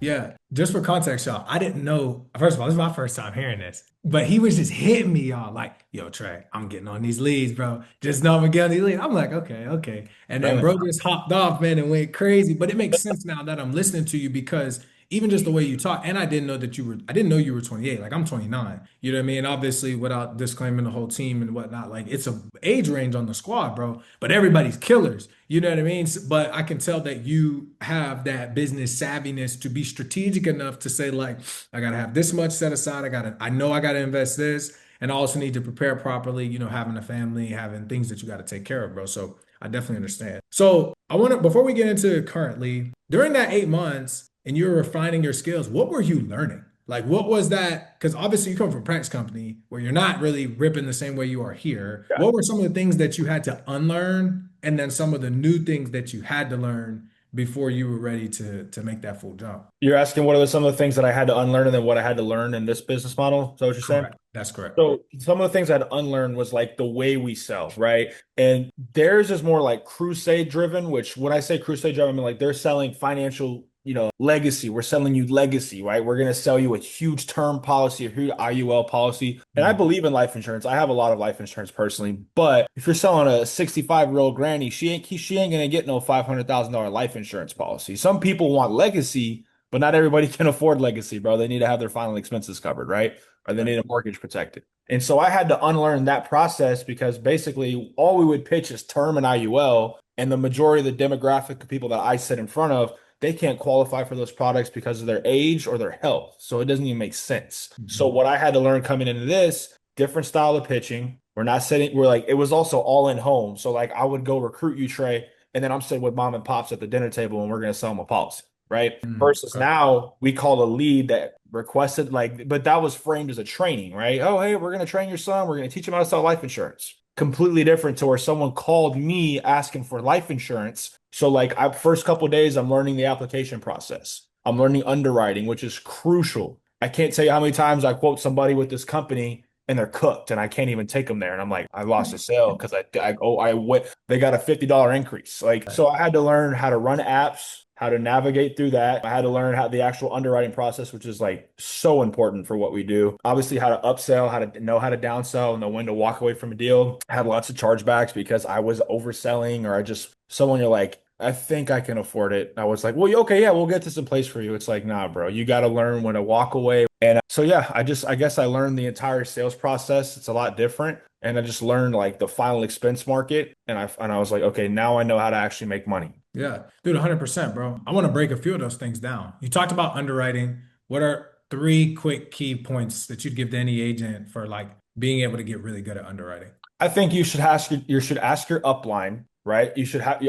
Yeah, just for context, y'all, I didn't know. First of all, this is my first time hearing this, but he was just hitting me, y'all, like, "Yo, Trey, I'm getting on these leads, bro. Just know I'm gonna get on these leads." I'm like, "Okay, okay," and then Right. bro just hopped off, man, and went crazy. But it makes sense now that I'm listening to you because even just the way you talk, and I didn't know you were 28. Like I'm 29. You know what I mean? Obviously, without disclaiming the whole team and whatnot, like it's a age range on the squad, bro. But everybody's killers. You know what I mean? But I can tell that you have that business savviness to be strategic enough to say, like, I gotta have this much set aside. I know I gotta invest this, and I also need to prepare properly, having a family, having things that you gotta take care of, bro. So I definitely understand. So I want to, before we get into currently, during that 8 months and you were refining your skills, what were you learning? Like, what was that? Because obviously you come from a practice company where you're not really ripping the same way you are here. What were some of the things that you had to unlearn, and then some of the new things that you had to learn before you were ready to make that full jump? You're asking what are some of the things that I had to unlearn and then what I had to learn in this business model? Is that what you're saying? Correct. That's correct. So some of the things I had to unlearn was like the way we sell, right? And theirs is more like crusade driven, which when I say crusade driven, I mean like they're selling financial, legacy. We're selling you legacy, right? We're going to sell you a huge term policy, a huge IUL policy. And I Mm. believe in life insurance. I have a lot of life insurance personally, but if you're selling a 65-year-old granny, she ain't going to get no $500,000 life insurance policy. Some people want legacy, but not everybody can afford legacy, bro. They need to have their final expenses covered, right? Or they Right. need a mortgage protected. And so I had to unlearn that process because basically all we would pitch is term and IUL, and the majority of the demographic of people that I sit in front of, they can't qualify for those products because of their age or their health. So it doesn't even make sense. So Mhm. what I had to learn coming into this, different style of pitching. We're like, it was also all in home. So like I would go recruit you, Trey, and then I'm sitting with mom and pops at the dinner table and we're going to sell them a policy, right? Versus Okay. now we call a lead that requested like, but that was framed as a training, right? Oh, hey, we're going to train your son. We're going to teach him how to sell life insurance. Completely different to where someone called me asking for life insurance. So like I first couple of days, I'm learning the application process. I'm learning underwriting, which is crucial. I can't tell you how many times I quote somebody with this company and they're cooked and I can't even take them there. And I'm like, I lost a sale because I went, they got a $50 increase. Like, so I had to learn how to run apps, how to navigate through that. I had to learn how the actual underwriting process, which is like so important for what we do. Obviously, how to upsell, how to know how to downsell, know when to walk away from a deal. I had lots of chargebacks because I was overselling or someone you're like, I think I can afford it. I was like, well, okay, yeah, we'll get this in place for you. It's like, nah, bro, you got to learn when to walk away. And so, yeah, I guess I learned the entire sales process. It's a lot different. And I just learned like the final expense market. And I was like, okay, now I know how to actually make money. Yeah, dude, 100%, bro. I want to break a few of those things down. You talked about underwriting. What are three quick key points that you'd give to any agent for like being able to get really good at underwriting? I think you should ask your upline, right?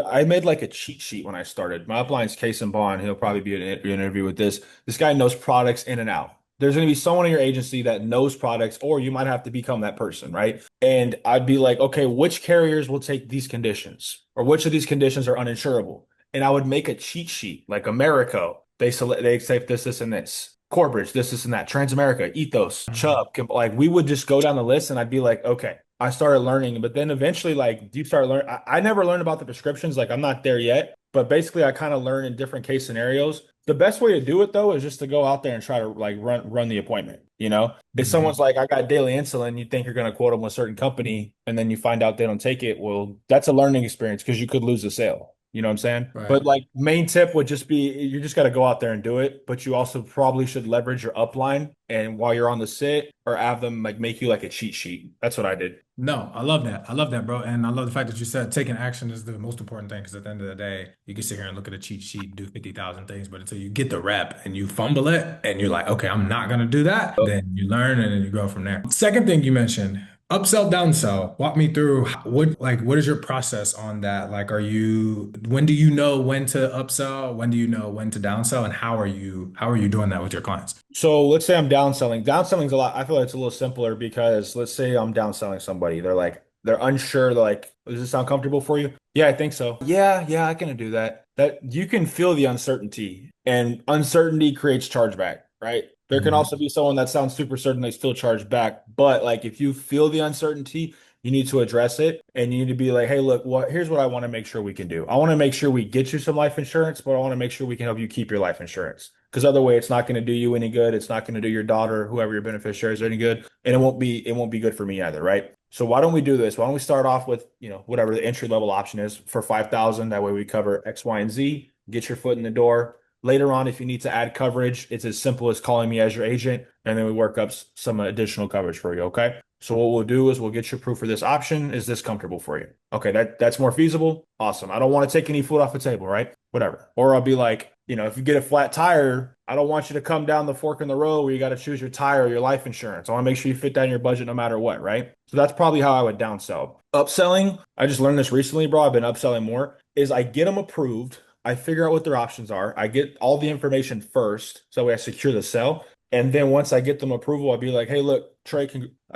I made like a cheat sheet when I started. My upline's Case and Bond. He'll probably be in an interview with this. This guy knows products in and out. There's going to be someone in your agency that knows products, or you might have to become that person, right? And I'd be like, okay, which carriers will take these conditions, or which of these conditions are uninsurable? And I would make a cheat sheet, like Americo. They say this, and this. Corbridge, this, and that. Transamerica, Ethos, Mhm. Chubb. Like we would just go down the list, and I'd be like, okay. I started learning, but then eventually, like you start learning. I never learned about the prescriptions. Like I'm not there yet, but basically, I kind of learn in different case scenarios. The best way to do it though is just to go out there and try to like run the appointment. If someone's Mhm. like, "I got daily insulin," you think you're going to quote them a certain company, and then you find out they don't take it. Well, that's a learning experience because you could lose a sale. You know what I'm saying? Right. But like main tip would just be you just got to go out there and do it. But you also probably should leverage your upline and while you're on the sit or have them like make you like a cheat sheet. That's what I did. No, I love that. I love that, bro. And I love the fact that you said taking action is the most important thing because at the end of the day, you can sit here and look at a cheat sheet and do 50,000 things, but until you get the rep and you fumble it and you're like, okay, I'm not going to do that, then you learn and then you go from there. Second thing you mentioned, upsell, downsell. Walk me through what is your process on that? Like, when do you know when to upsell? When do you know when to downsell? And how are you doing that with your clients? So let's say I'm downselling. Downselling's a lot. I feel like it's a little simpler because let's say I'm downselling somebody. They're unsure. They're like, does this sound comfortable for you? Yeah, I think so. Yeah, I can do that. That you can feel the uncertainty, and uncertainty creates chargeback, right? There can also Mhm. be someone that sounds super certain they still charge back, but like if you feel the uncertainty, you need to address it and you need to be like, hey, look, here's what I want to make sure we can do. I want to make sure we get you some life insurance, but I want to make sure we can help you keep your life insurance. because other way it's not going to do you any good. It's not going to do your daughter, whoever your beneficiaries are, any good, and it won't be good for me either, right? So why don't we do this? Why don't we start off with, whatever the entry level option is for 5,000. That way we cover X, Y, and Z, get your foot in the door. Later on, if you need to add coverage, it's as simple as calling me as your agent, and then we work up some additional coverage for you. Okay. So what we'll do is we'll get you approved for this option. Is this comfortable for you? Okay, that's more feasible. Awesome. I don't want to take any food off the table, right? Whatever. Or I'll be like, if you get a flat tire, I don't want you to come down the fork in the road where you got to choose your tire or your life insurance. I want to make sure you fit that in your budget no matter what, right? So that's probably how I would downsell. Upselling, I just learned this recently, bro. I've been upselling more, is I get them approved. I figure out what their options are. I get all the information first, so that way I secure the sell. And then once I get them approval, I'll be like, hey, look, Trey,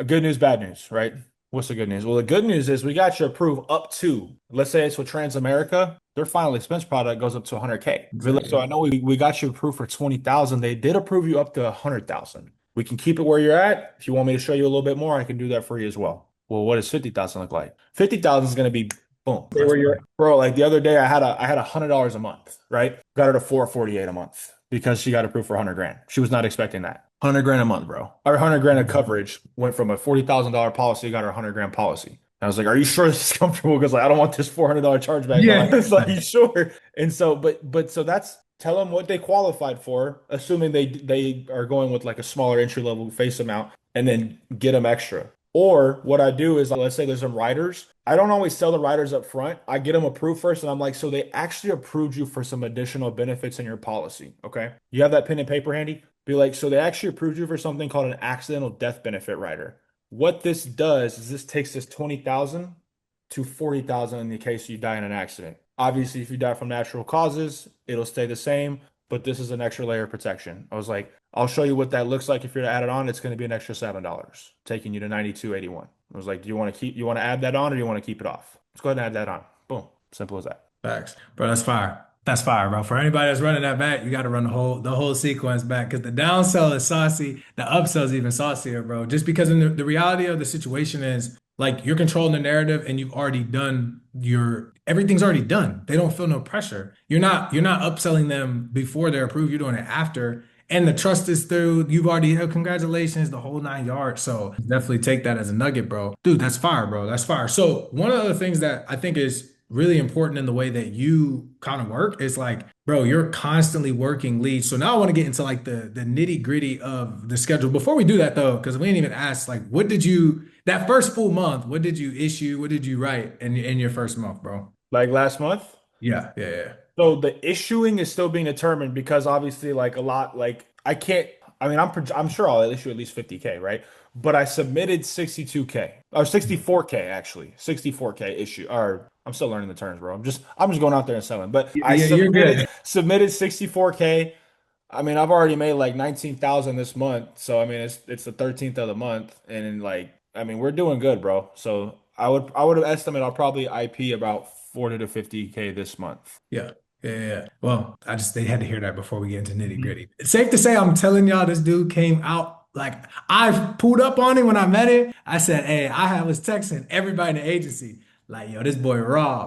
good news, bad news, right? What's the good news? Well, the good news is we got you approved up to, let's say it's with Transamerica, their final expense product goes up to 100K. So I know we got you approved for 20,000. They did approve you up to 100,000. We can keep it where you're at. If you want me to show you a little bit more, I can do that for you as well. Well, what does 50,000 look like? 50,000 is going to be boom. Stay where you're at. Bro, like the other day I had $100 a month, right? Got her to 448 a month because she got approved for 100 grand. She was not expecting that. 100 grand a month, bro. Our 100 grand of coverage went from a $40,000 policy, got her 100 grand policy. I was like, "Are you sure this is comfortable?" Because like, I don't want this $400 chargeback, bro. Yeah. Like, it's like, you sure? And so, but so that's tell them what they qualified for, assuming they are going with like a smaller entry level face amount, and then get them extra. Or what I do is, let's say there's some riders. I don't always sell the riders up front. I get them approved first, and I'm like, so they actually approved you for some additional benefits in your policy. Okay. You have that pen and paper handy? Be like, so they actually approved you for something called an accidental death benefit rider. What this does is this takes this 20,000 to 40,000 in the case you die in an accident. Obviously, if you die from natural causes, it'll stay the same, but this is an extra layer of protection. I was like, I'll show you what that looks like if you're to add it on. It's going to be an extra $7, taking you to 92.81. I was like, do you want to add that on, or do you want to keep it off? Let's go ahead and add that on. Boom. Simple as that. Facts. Bro, that's fire. That's fire, bro. For anybody that's running that back, you got to run the whole sequence back because the downsell is saucy. The upsell is even saucier, bro. Just because the reality of the situation is like you're controlling the narrative and you've already done everything's already done. They don't feel no pressure. You're not upselling them before they're approved. You're doing it after. And the trust is through. You've already congratulations, the whole 9 yards. So definitely take that as a nugget, bro. Dude, that's fire, bro. That's fire. So one of the things that I think is really important in the way that you kind of work is like, bro, you're constantly working leads. So now I want to get into like the nitty gritty of the schedule. Before we do that though, because we ain't even asked like, that first full month, what did you issue? What did you write in your first month, bro? Like last month? Yeah, yeah, yeah. So the issuing is still being determined because obviously, like a lot, like I can't. I mean, I'm sure I'll issue at least 50K, right? But I submitted 62K or 64K actually, 64K issue. Or I'm still learning the terms, bro. I'm just going out there and selling. But I Yeah, you're good. submitted 64K. I mean, I've already made like 19,000 this month, so I mean, it's the 13th of the month, and like, I mean, we're doing good, bro. So I would estimate I'll probably IP about 40 to 50K this month. Yeah. Yeah, yeah. Yeah. Well, they had to hear that before we get into nitty Mhm. gritty. It's safe to say, I'm telling y'all, this dude came out like I pulled up on him when I met him. I said, hey, was texting everybody in the agency, like, yo, this boy raw.